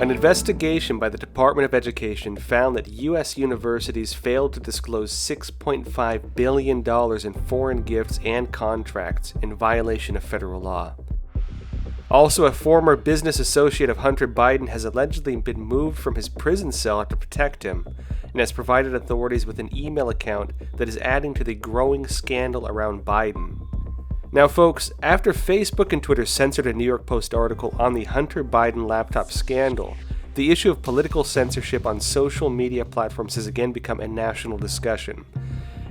An investigation by the Department of Education found that U.S. universities failed to disclose $6.5 billion in foreign gifts and contracts in violation of federal law. Also, a former business associate of Hunter Biden has allegedly been moved from his prison cell to protect him, and has provided authorities with an email account that is adding to the growing scandal around Biden. Now folks, after Facebook and Twitter censored a New York Post article on the Hunter Biden laptop scandal, the issue of political censorship on social media platforms has again become a national discussion.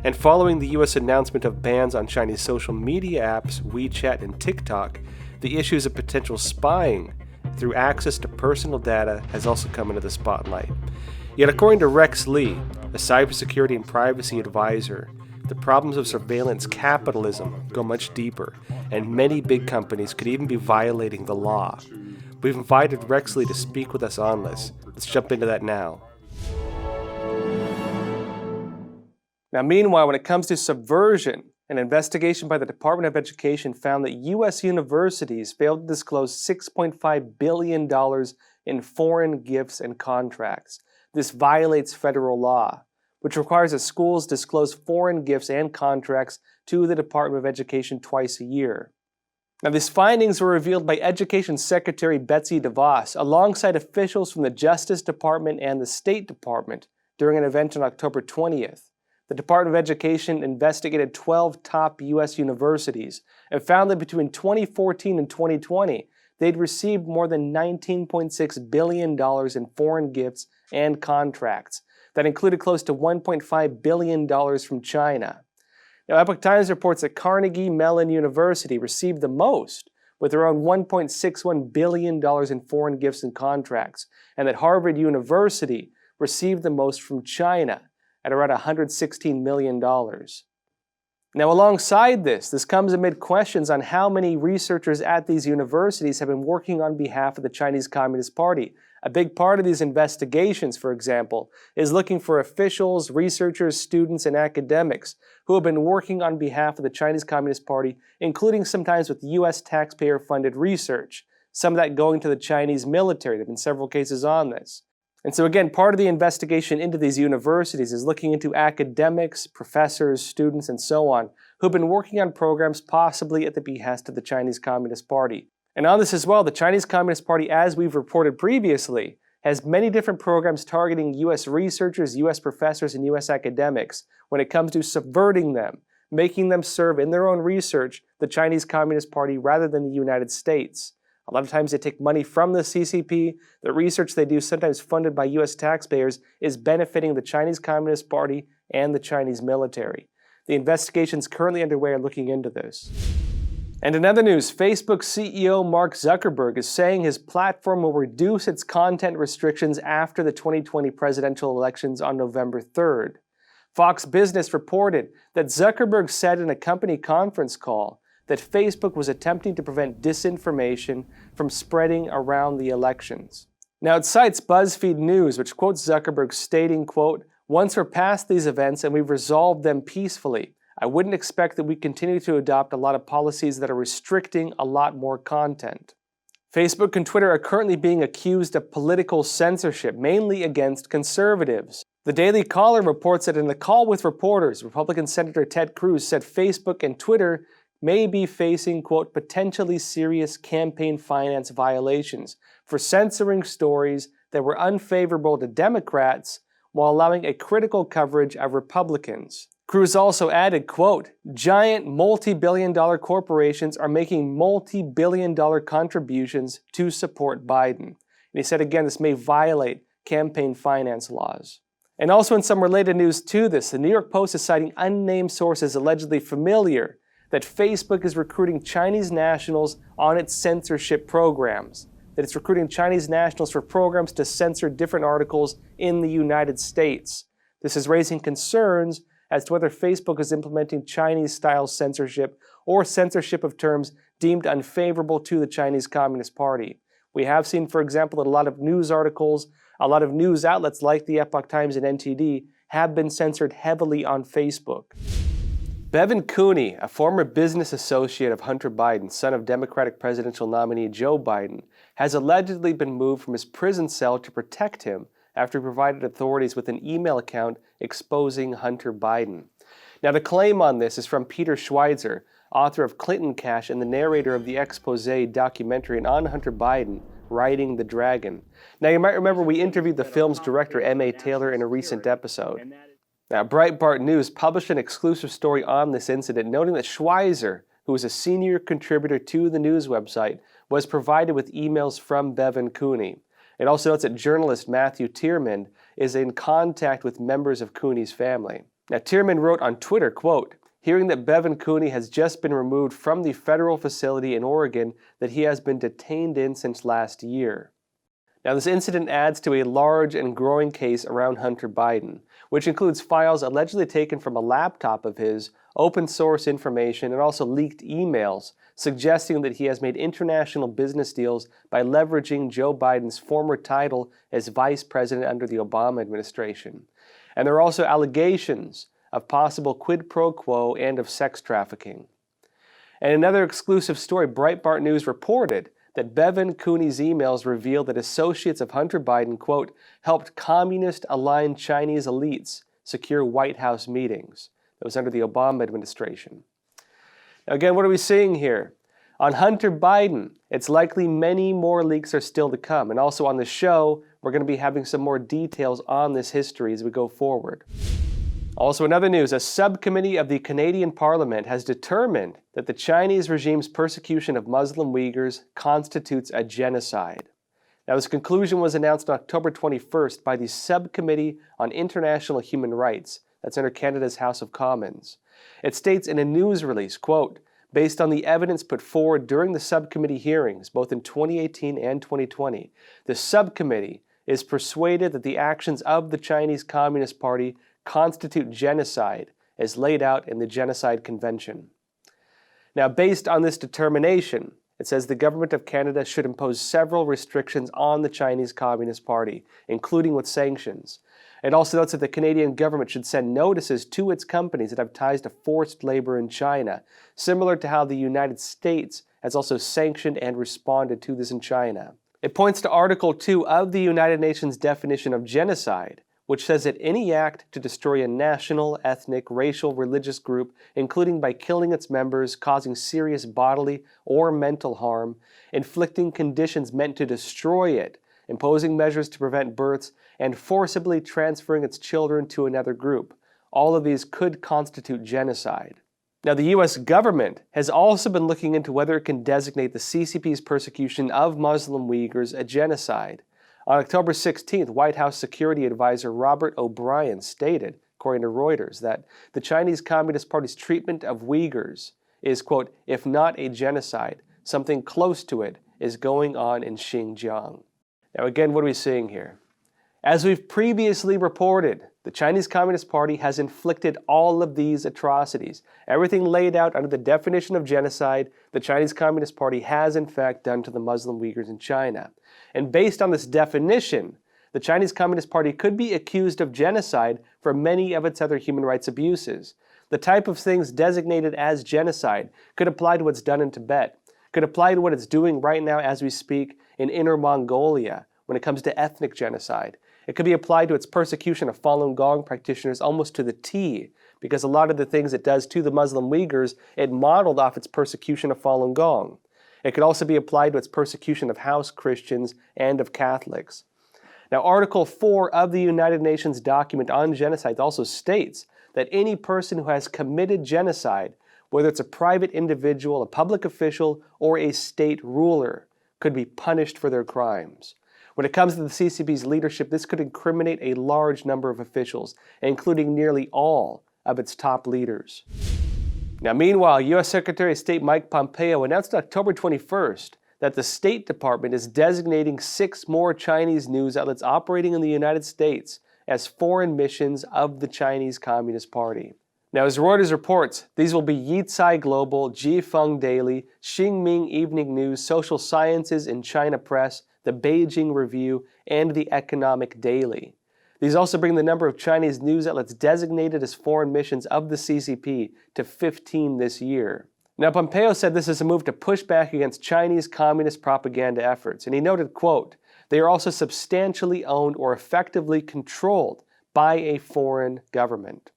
And following the US announcement of bans on Chinese social media apps, WeChat and TikTok, the issues of potential spying through access to personal data has also come into the spotlight. Yet according to Rex Lee, a cybersecurity and privacy advisor, the problems of surveillance capitalism go much deeper, and many big companies could even be violating the law. We've invited Rex Lee to speak with us on this. Let's jump into that now. Now, meanwhile, when it comes to subversion, an investigation by the Department of Education found that U.S. universities failed to disclose $6.5 billion in foreign gifts and contracts. This violates federal law, which requires that schools disclose foreign gifts and contracts to the Department of Education twice a year. Now, these findings were revealed by Education Secretary Betsy DeVos alongside officials from the Justice Department and the State Department during an event on October 20th. The Department of Education investigated 12 top U.S. universities and found that between 2014 and 2020, they'd received more than $19.6 billion in foreign gifts and contracts. That included close to $1.5 billion from China. Now, Epoch Times reports that Carnegie Mellon University received the most, with around $1.61 billion in foreign gifts and contracts, and that Harvard University received the most from China, at around $116 million. Now, alongside this comes amid questions on how many researchers at these universities have been working on behalf of the Chinese Communist Party. A big part of these investigations, for example, is looking for officials, researchers, students, and academics who have been working on behalf of the Chinese Communist Party, including sometimes with U.S. taxpayer-funded research, some of that going to the Chinese military. There have been several cases on this. And so again, part of the investigation into these universities is looking into academics, professors, students, and so on, who've been working on programs possibly at the behest of the Chinese Communist Party. And on this as well, the Chinese Communist Party, as we've reported previously, has many different programs targeting U.S. researchers, U.S. professors, and U.S. academics when it comes to subverting them, making them serve in their own research the Chinese Communist Party rather than the United States. A lot of times they take money from the CCP. The research they do, sometimes funded by U.S. taxpayers, is benefiting the Chinese Communist Party and the Chinese military. The investigations currently underway are looking into this. And in other news, Facebook CEO Mark Zuckerberg is saying his platform will reduce its content restrictions after the 2020 presidential elections on November 3rd. Fox Business reported that Zuckerberg said in a company conference call that Facebook was attempting to prevent disinformation from spreading around the elections. Now, it cites BuzzFeed News, which quotes Zuckerberg stating, quote, "Once we're past these events and we've resolved them peacefully, I wouldn't expect that we continue to adopt a lot of policies that are restricting a lot more content." Facebook and Twitter are currently being accused of political censorship, mainly against conservatives. The Daily Caller reports that in a call with reporters, Republican Senator Ted Cruz said Facebook and Twitter may be facing, quote, potentially serious campaign finance violations for censoring stories that were unfavorable to Democrats while allowing a critical coverage of Republicans. Cruz also added, quote, "Giant multi-billion-dollar corporations are making multi-billion-dollar contributions to support Biden." And he said again, this may violate campaign finance laws. And also in some related news to this, the New York Post is citing unnamed sources allegedly familiar that Facebook is recruiting Chinese nationals on its censorship programs, that it's recruiting Chinese nationals for programs to censor different articles in the United States. This is raising concerns as to whether Facebook is implementing Chinese-style censorship or censorship of terms deemed unfavorable to the Chinese Communist Party. We have seen, for example, that a lot of news articles, a lot of news outlets like the Epoch Times and NTD have been censored heavily on Facebook. Bevan Cooney, a former business associate of Hunter Biden, son of Democratic presidential nominee Joe Biden, has allegedly been moved from his prison cell to protect him after he provided authorities with an email account exposing Hunter Biden. Now, the claim on this is from Peter Schweizer, author of Clinton Cash and the narrator of the expose documentary on Hunter Biden, Riding the Dragon. Now, you might remember we interviewed the film's director, M.A. Taylor, in a recent episode. Now, Breitbart News published an exclusive story on this incident, noting that Schweizer, who is a senior contributor to the news website, was provided with emails from Bevan Cooney. It also notes that journalist Matthew Tierman is in contact with members of Cooney's family. Now, Tierman wrote on Twitter, quote, "Hearing that Bevan Cooney has just been removed from the federal facility in Oregon that he has been detained in since last year." Now, this incident adds to a large and growing case around Hunter Biden, which includes files allegedly taken from a laptop of his, open source information, and also leaked emails suggesting that he has made international business deals by leveraging Joe Biden's former title as vice president under the Obama administration. And there are also allegations of possible quid pro quo and of sex trafficking. And another exclusive story, Breitbart News reported that Bevan Cooney's emails revealed that associates of Hunter Biden, quote, helped communist-aligned Chinese elites secure White House meetings. That was under the Obama administration. Now again, what are we seeing here? On Hunter Biden, it's likely many more leaks are still to come. And also on the show, we're going to be having some more details on this history as we go forward. Also, in other news, a subcommittee of the Canadian Parliament has determined that the Chinese regime's persecution of Muslim Uyghurs constitutes a genocide. Now, this conclusion was announced on October 21st by the Subcommittee on International Human Rights, that's under Canada's House of Commons. It states in a news release, quote, based on the evidence put forward during the subcommittee hearings, both in 2018 and 2020, the subcommittee is persuaded that the actions of the Chinese Communist Party constitute genocide as laid out in the Genocide Convention. Now, based on this determination, it says the Government of Canada should impose several restrictions on the Chinese Communist Party, including with sanctions. It also notes that the Canadian government should send notices to its companies that have ties to forced labor in China, similar to how the United States has also sanctioned and responded to this in China. It points to Article 2 of the United Nations definition of genocide, which says that any act to destroy a national, ethnic, racial, religious group, including by killing its members, causing serious bodily or mental harm, inflicting conditions meant to destroy it, imposing measures to prevent births, and forcibly transferring its children to another group. All of these could constitute genocide. Now, the U.S. government has also been looking into whether it can designate the CCP's persecution of Muslim Uyghurs a genocide. On October 16th, White House Security Advisor Robert O'Brien stated, according to Reuters, that the Chinese Communist Party's treatment of Uyghurs is, quote, if not a genocide, something close to it is going on in Xinjiang. Now again, what are we seeing here? As we've previously reported, the Chinese Communist Party has inflicted all of these atrocities. Everything laid out under the definition of genocide, the Chinese Communist Party has in fact done to the Muslim Uyghurs in China. And based on this definition, the Chinese Communist Party could be accused of genocide for many of its other human rights abuses. The type of things designated as genocide could apply to what's done in Tibet, could apply to what it's doing right now as we speak in Inner Mongolia when it comes to ethnic genocide. It could be applied to its persecution of Falun Gong practitioners almost to the T, because a lot of the things it does to the Muslim Uyghurs, it modeled off its persecution of Falun Gong. It could also be applied to its persecution of house Christians and of Catholics. Now, Article 4 of the United Nations document on genocide also states that any person who has committed genocide, whether it's a private individual, a public official, or a state ruler, could be punished for their crimes. When it comes to the CCP's leadership, this could incriminate a large number of officials, including nearly all of its top leaders. Now, meanwhile, U.S. Secretary of State Mike Pompeo announced on October 21st that the State Department is designating 6 more Chinese news outlets operating in the United States as foreign missions of the Chinese Communist Party. Now, as Reuters reports, these will be Yicai Global, Jifeng Daily, Xinming Evening News, Social Sciences in China Press, the Beijing Review, and the Economic Daily. These also bring the number of Chinese news outlets designated as foreign missions of the CCP to 15 this year. Now, Pompeo said this is a move to push back against Chinese communist propaganda efforts, and he noted, quote, "They are also substantially owned or effectively controlled by a foreign government."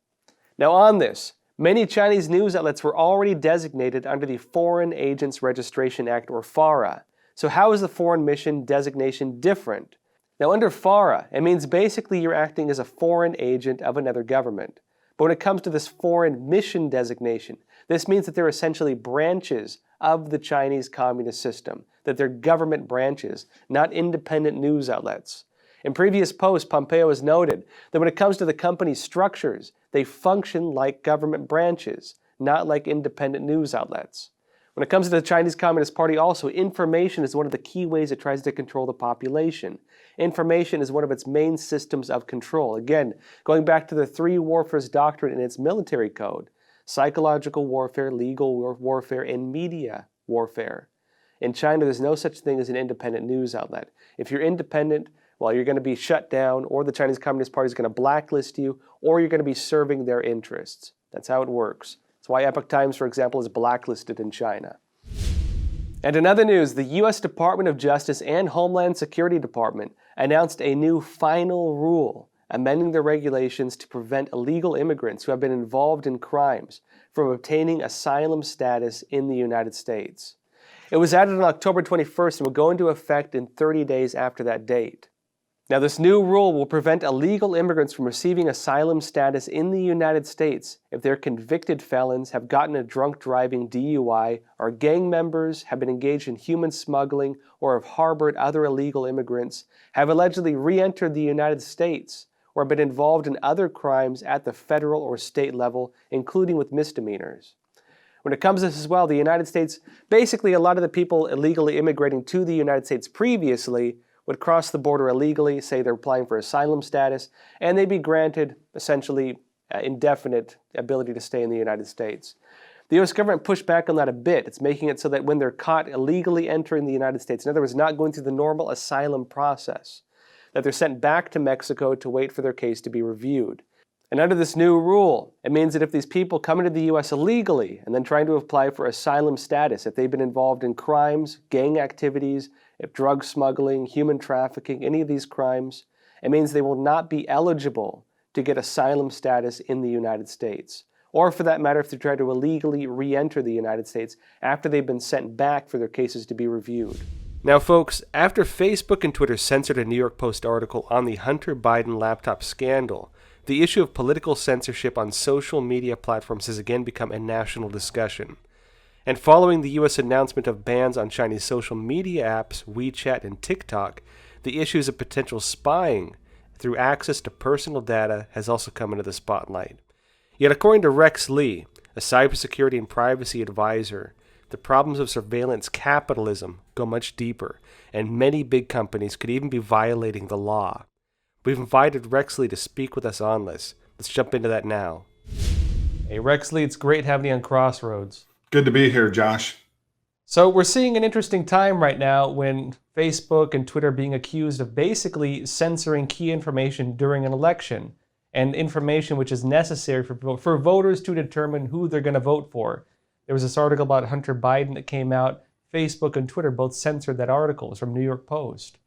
Now on this, many Chinese news outlets were already designated under the Foreign Agents Registration Act, or FARA. So how is the foreign mission designation different? Now under FARA, it means basically you're acting as a foreign agent of another government. But when it comes to this foreign mission designation, this means that they're essentially branches of the Chinese communist system, that they're government branches, not independent news outlets. In previous posts, Pompeo has noted that when it comes to the company's structures, they function like government branches, not like independent news outlets. When it comes to the Chinese Communist Party also, information is one of the key ways it tries to control the population. Information is one of its main systems of control. Again, going back to the three warfares doctrine in its military code: psychological warfare, legal warfare, and media warfare. In China, there's no such thing as an independent news outlet. If you're independent, well, you're going to be shut down, or the Chinese Communist Party is going to blacklist you, or you're going to be serving their interests. That's how it works. That's why Epoch Times, for example, is blacklisted in China. And in other news, the U.S. Department of Justice and Homeland Security Department announced a new final rule amending their regulations to prevent illegal immigrants who have been involved in crimes from obtaining asylum status in the United States. It was added on October 21st and will go into effect in 30 days after that date. Now, this new rule will prevent illegal immigrants from receiving asylum status in the United States if they're convicted felons, have gotten a drunk driving DUI, are gang members, have been engaged in human smuggling, or have harbored other illegal immigrants, have allegedly re-entered the United States, or been involved in other crimes at the federal or state level, including with misdemeanors. When it comes to this as well, the United States, basically a lot of the people illegally immigrating to the United States previously would cross the border illegally, say they're applying for asylum status, and they'd be granted essentially indefinite ability to stay in the United States. The U.S. government pushed back on that a bit. It's making it so that when they're caught illegally entering the United States, in other words, not going through the normal asylum process, that they're sent back to Mexico to wait for their case to be reviewed. And under this new rule, it means that if these people come into the U.S. illegally and then trying to apply for asylum status, if they've been involved in crimes, gang activities, if drug smuggling, human trafficking, any of these crimes, it means they will not be eligible to get asylum status in the United States. Or for that matter, if they try to illegally re-enter the United States after they've been sent back for their cases to be reviewed. Now folks, after Facebook and Twitter censored a New York Post article on the Hunter Biden laptop scandal, the issue of political censorship on social media platforms has again become a national discussion. And following the U.S. announcement of bans on Chinese social media apps, WeChat and TikTok, the issues of potential spying through access to personal data has also come into the spotlight. Yet according to Rex Lee, a cybersecurity and privacy advisor, the problems of surveillance capitalism go much deeper, and many big companies could even be violating the law. We've invited Rex Lee to speak with us on this. Let's jump into that now. Hey Rex Lee, it's great having you on Crossroads. Good to be here, Josh. So we're seeing an interesting time right now when Facebook and Twitter are being accused of basically censoring key information during an election, and information which is necessary for voters to determine who they're going to vote for. There was this article about Hunter Biden that came out. Facebook and Twitter both censored that article. It was from New York Post.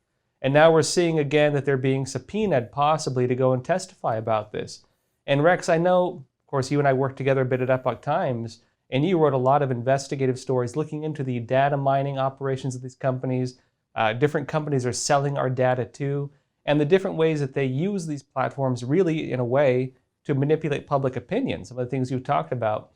And now we're seeing again that they're being subpoenaed possibly to go and testify about this. And Rex, I know, of course, you and I worked together a bit at Epoch Times, and you wrote a lot of investigative stories looking into the data mining operations of these companies. Different companies are selling our data too, and the different ways that they use these platforms really, in a way, to manipulate public opinion, some of the things you talked about.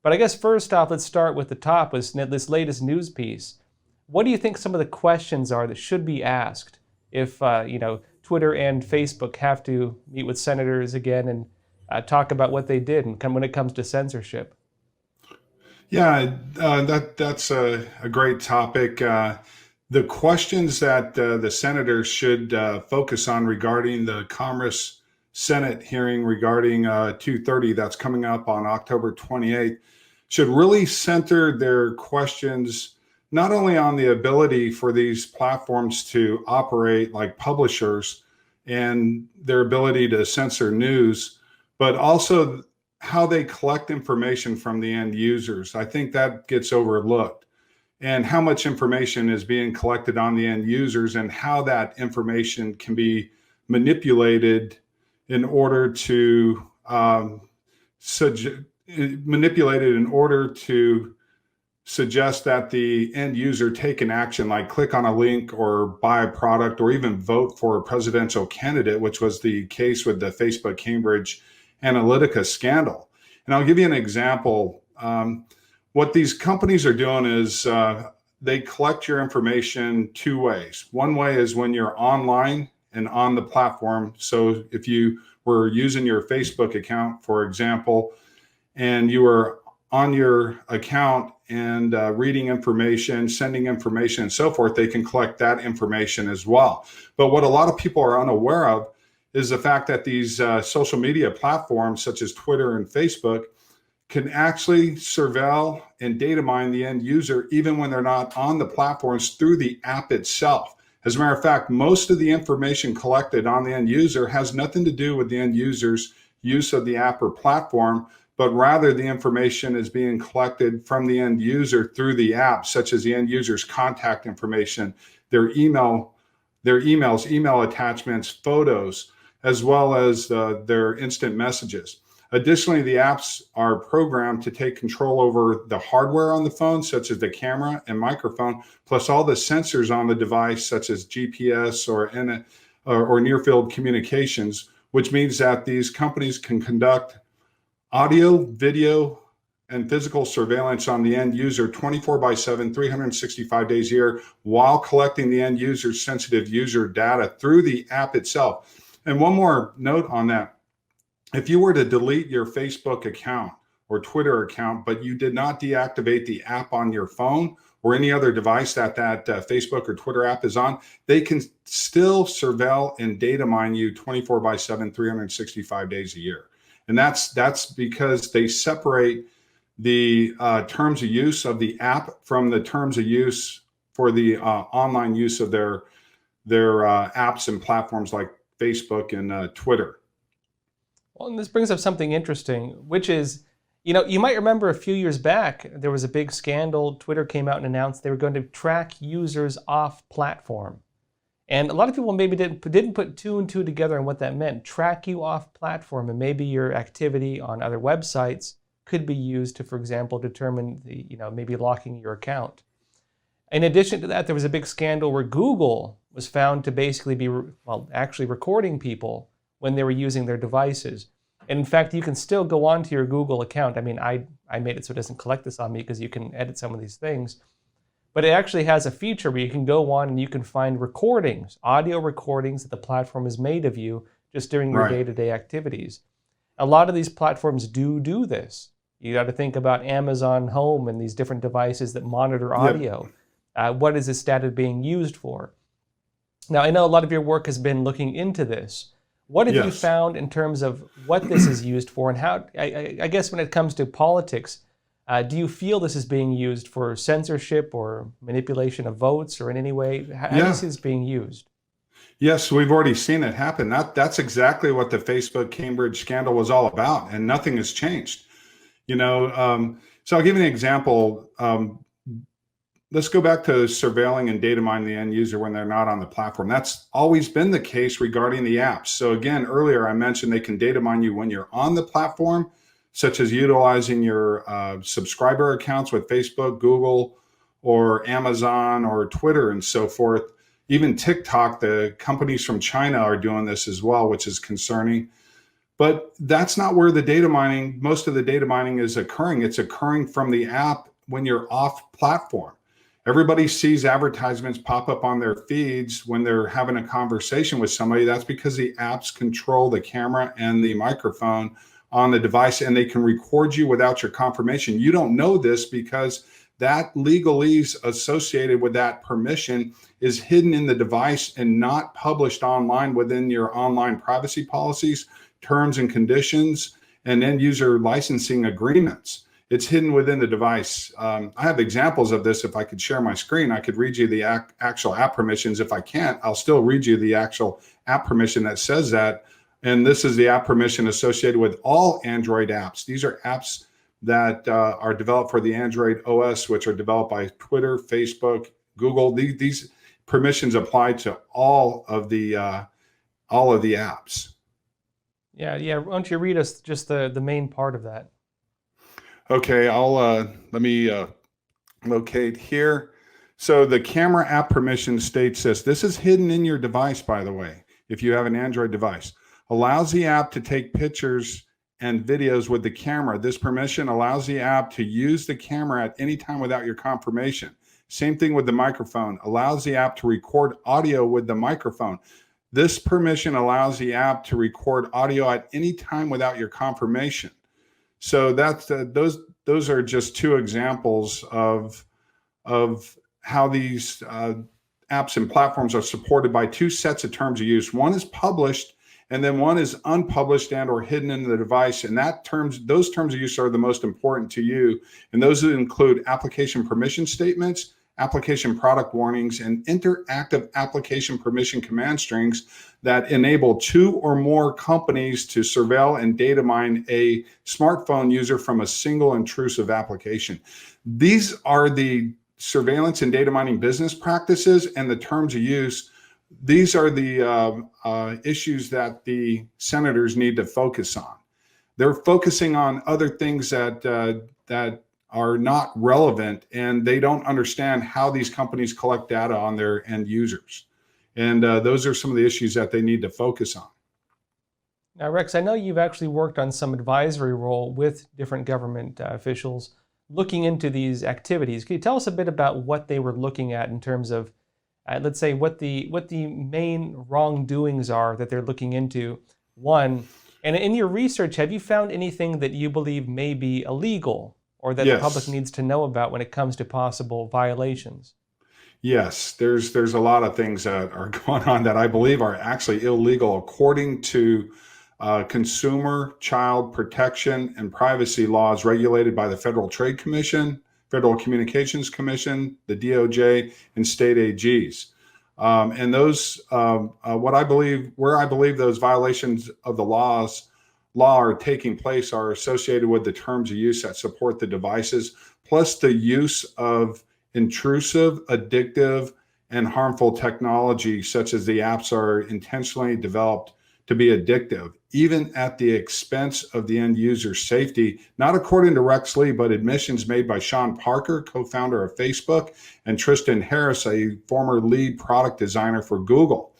But I guess first off, let's start with the top, with this latest news piece. What do you think some of the questions are that should be asked if Twitter and Facebook have to meet with senators again and talk about what they did and when it comes to censorship? Yeah, that's a great topic. The questions that the senators should focus on regarding the Commerce Senate hearing regarding 230 that's coming up on October 28th should really center their questions not only on the ability for these platforms to operate like publishers and their ability to censor news, but also how they collect information from the end users. I think that gets overlooked, and how much information is being collected on the end users and how that information can be manipulated in order to suggest that the end user take an action, like click on a link or buy a product or even vote for a presidential candidate, which was the case with the Facebook Cambridge Analytica scandal. And I'll give you an example. What these companies are doing is they collect your information two ways. One way is when you're online and on the platform. So if you were using your Facebook account, for example, and you were on your account and reading information, sending information, and so forth, they can collect that information as well. But what a lot of people are unaware of is the fact that these social media platforms, such as Twitter and Facebook, can actually surveil and data mine the end user even when they're not on the platforms through the app itself. As a matter of fact, most of the information collected on the end user has nothing to do with the end user's use of the app or platform, but rather the information is being collected from the end user through the app, such as the end user's contact information, their emails, email attachments, photos, as well as their instant messages. Additionally, the apps are programmed to take control over the hardware on the phone, such as the camera and microphone, plus all the sensors on the device, such as GPS or near-field communications, which means that these companies can conduct audio, video, and physical surveillance on the end user 24/7, 365 days a year, while collecting the end user's sensitive user data through the app itself. And one more note on that. If you were to delete your Facebook account or Twitter account, but you did not deactivate the app on your phone or any other device that Facebook or Twitter app is on, they can still surveil and data mine you 24/7, 365 days a year. And that's because they separate the terms of use of the app from the terms of use for the online use of their apps and platforms like Facebook and Twitter. Well, and this brings up something interesting, which is, you might remember a few years back, there was a big scandal. Twitter came out and announced they were going to track users off platform. And a lot of people maybe didn't put two and two together on what that meant. Track you off platform, and maybe your activity on other websites could be used to, for example, determine maybe locking your account. In addition to that, there was a big scandal where Google was found to basically be, actually recording people when they were using their devices. And in fact, you can still go onto your Google account. I mean, I made it so it doesn't collect this on me because you can edit some of these things. But it actually has a feature where you can go on and you can find recordings, audio recordings that the platform has made of you just during your day-to-day activities. A lot of these platforms do this. You got to think about Amazon Home and these different devices that monitor audio. Yep. What is this data being used for? Now, I know a lot of your work has been looking into this. What have you found in terms of what this is used for, and how, I guess when it comes to politics, do you feel this is being used for censorship or manipulation of votes or in any way? How is this being used? Yes, we've already seen it happen. That's exactly what the Facebook Cambridge scandal was all about, and nothing has changed. So I'll give you an example. Let's go back to surveilling and data mining the end user when they're not on the platform. That's always been the case regarding the apps. So again, earlier I mentioned they can data mine you when you're on the platform, such as utilizing your subscriber accounts with Facebook, Google, or Amazon, or Twitter, and so forth. Even TikTok, the companies from China are doing this as well, which is concerning. But that's not where the data mining, most of the data mining is occurring. It's occurring from the app when you're off platform. Everybody sees advertisements pop up on their feeds when they're having a conversation with somebody. That's because the apps control the camera and the microphone on the device, and they can record you without your confirmation. You don't know this because that legalese associated with that permission is hidden in the device and not published online within your online privacy policies, terms and conditions, and end user licensing agreements. It's hidden within the device. I have examples of this. If I could share my screen, I could read you the actual app permissions. If I can't, I'll still read you the actual app permission that says that. And this is the app permission associated with all Android apps. These are apps that are developed for the Android OS, which are developed by Twitter, Facebook, Google. These permissions apply to all of the apps. Yeah. Why don't you read us just the main part of that? Okay, let me locate here. So the camera app permission states this. This is hidden in your device, by the way, if you have an Android device. Allows the app to take pictures and videos with the camera. This permission allows the app to use the camera at any time without your confirmation. Same thing with the microphone. Allows the app to record audio with the microphone. This permission allows the app to record audio at any time without your confirmation. So that's those are just two examples of how these apps and platforms are supported by two sets of terms of use. One is published, and then one is unpublished and or hidden in the device. And those terms of use are the most important to you. And those include application permission statements, application product warnings, and interactive application permission command strings that enable two or more companies to surveil and data mine a smartphone user from a single intrusive application. These are the surveillance and data mining business practices and the terms of use. These are the issues that the senators need to focus on. They're focusing on other things that are not relevant, and they don't understand how these companies collect data on their end users. And those are some of the issues that they need to focus on. Now, Rex, I know you've actually worked on some advisory role with different government officials looking into these activities. Can you tell us a bit about what they were looking at in terms of, let's say, what the main wrongdoings are that they're looking into? One, and in your research, have you found anything that you believe may be illegal or that Yes. the public needs to know about when it comes to possible violations? Yes, there's a lot of things that are going on that I believe are actually illegal according to consumer, child protection, and privacy laws regulated by the Federal Trade Commission, Federal Communications Commission, the DOJ, and state AGs. And those, where I believe those violations of the law are taking place are associated with the terms of use that support the devices, plus the use of intrusive, addictive, and harmful technology, such as the apps are intentionally developed to be addictive, even at the expense of the end user's safety, not according to Rex Lee, but admissions made by Sean Parker, co-founder of Facebook, and Tristan Harris, a former lead product designer for Google.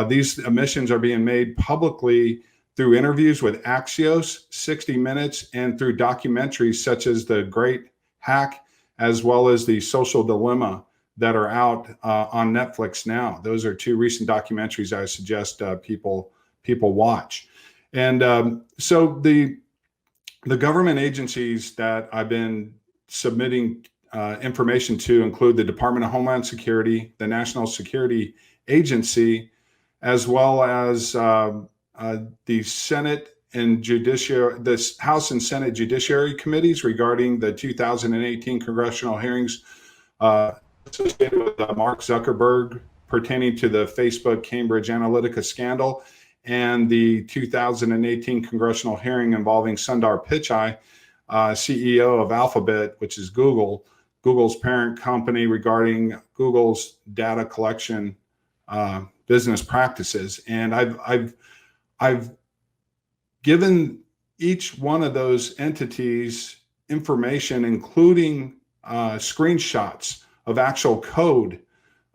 These admissions are being made publicly through interviews with Axios, 60 Minutes, and through documentaries such as The Great Hack, as well as The Social Dilemma that are out on Netflix now. Those are two recent documentaries I suggest people watch. And so the government agencies that I've been submitting information to include the Department of Homeland Security, the National Security Agency, as well as the Senate and the House and Senate Judiciary Committees regarding the 2018 congressional hearings associated with Mark Zuckerberg pertaining to the Facebook Cambridge Analytica scandal, and the 2018 congressional hearing involving Sundar Pichai, CEO of Alphabet, which is Google's parent company, regarding Google's data collection business practices. And I've given each one of those entities information, including screenshots of actual code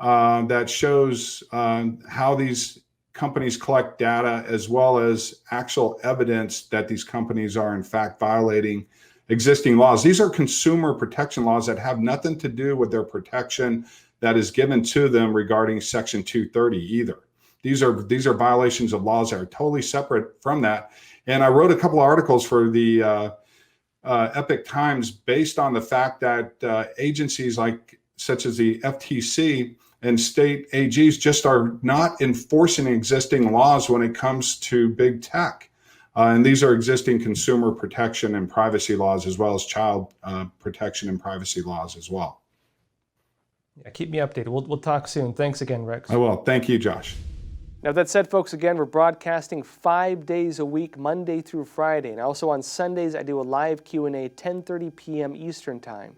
that shows how these companies collect data, as well as actual evidence that these companies are in fact violating existing laws. These are consumer protection laws that have nothing to do with their protection that is given to them regarding Section 230 either. These are violations of laws that are totally separate from that. And I wrote a couple of articles for the Epic Times based on the fact that agencies such as the FTC and state AGs just are not enforcing existing laws when it comes to big tech. And these are existing consumer protection and privacy laws, as well as child protection and privacy laws as well. Yeah, keep me updated. We'll talk soon. Thanks again, Rex. I will. Thank you, Josh. Now, that said, folks, again, we're broadcasting 5 days a week, Monday through Friday. And also on Sundays, I do a live Q&A, 10:30 p.m. Eastern Time.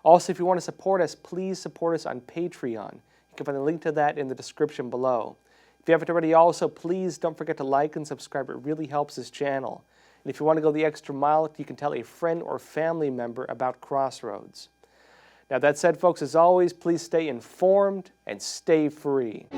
Also, if you want to support us, please support us on Patreon. You can find the link to that in the description below. If you haven't already also, please don't forget to like and subscribe. It really helps this channel. And if you want to go the extra mile, you can tell a friend or family member about Crossroads. Now, that said, folks, as always, please stay informed and stay free.